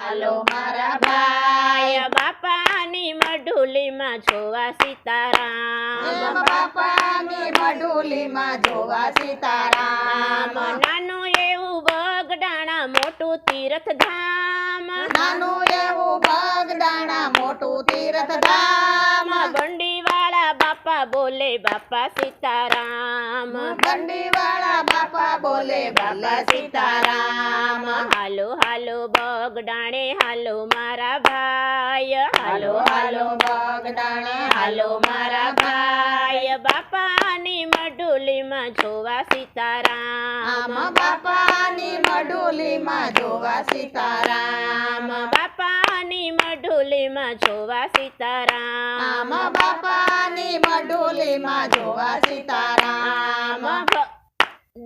હાલો મારા ભાઈ બાપાની મઢુલીમાં જોવા સીતારામ બાપાની મઢુલીમાં જોવા સીતારામ નાનું એવું બગડાણા મોટું તીર્થધામ નાનું એવું બગદાણા મોટું તીર્થધામ બંડીવાળા બાપા બોલે બાપા સીતારામ બંડીવાળા બાપા બોલે બાપા સીતારામ હાલો હાલો બગડાણે હાલો મારા ભાઈ હાલો હાલો બગદાણે હાલો મારા ભાઈ બાપાની મઢુલીમાં જોવા સીતારામ બાપાની મઢુલીમાં જોવા સીતારામ બાપાની મઢુલીમાં જોવા સીતારામ બાપાની મઢુલીમાં જોવા સીતારામ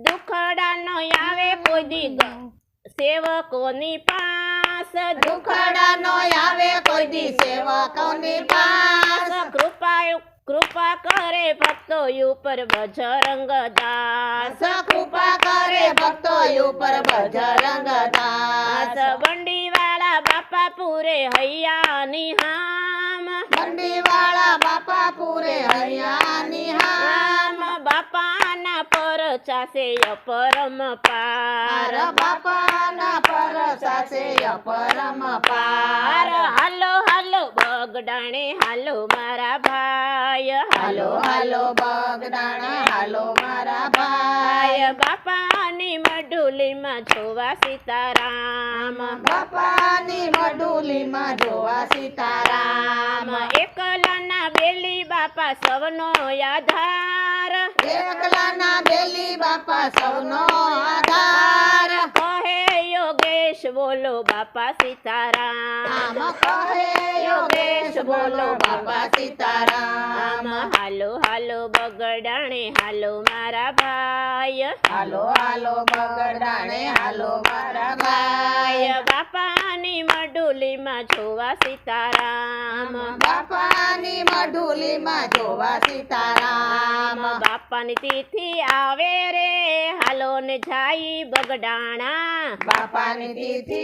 દુખડા નો આવે કોઈ દી સેવકોની પાસ દુખડા નો આવે કોઈ દી સેવકોની પાસ કૃપા કરે ભક્તો ઉપર બજરંગ દાસ કૃપા કરે ભક્તો ઉપર બજરંગ દાસ બંડીવાળા બાપા પૂરે હૈયાની હામ બંડીવાળા બાપા પૂરે હૈયાની હામ બાપાના પર ચાસે અપરમ પાર બાપાના પરસા છે અપરમ પાર હાલો હાલો બગડાણે હાલો મારા ભાઈ હાલો હાલો બગદાણા હાલો મારા ભાઈ બાપાની મઢુલીમાં જોવા સીતારામ બાપાની મઢુલીમાં જોવા સીતારામ એકલાના બેલી બાપા સૌનો આધાર એકલાના બેલી બાપા સૌનો આધાર કહે યોગેશ બોલો બાપા સીતારામ કહે યોગેશ બોલો બાપા સીતારામ હાલો હાલો બગડાણે હાલો મારા ભાઈ હાલો હાલો બગડાણે હાલો મારા ભાઈ બાપાની મઢુલીમાં જોવા સીતારામ બાપાની મઢુલીમાં જોવા સીતારામ બાપાની તિથિ આવે રે હાલો ને જાય બગડાણા બાપાની તિથિ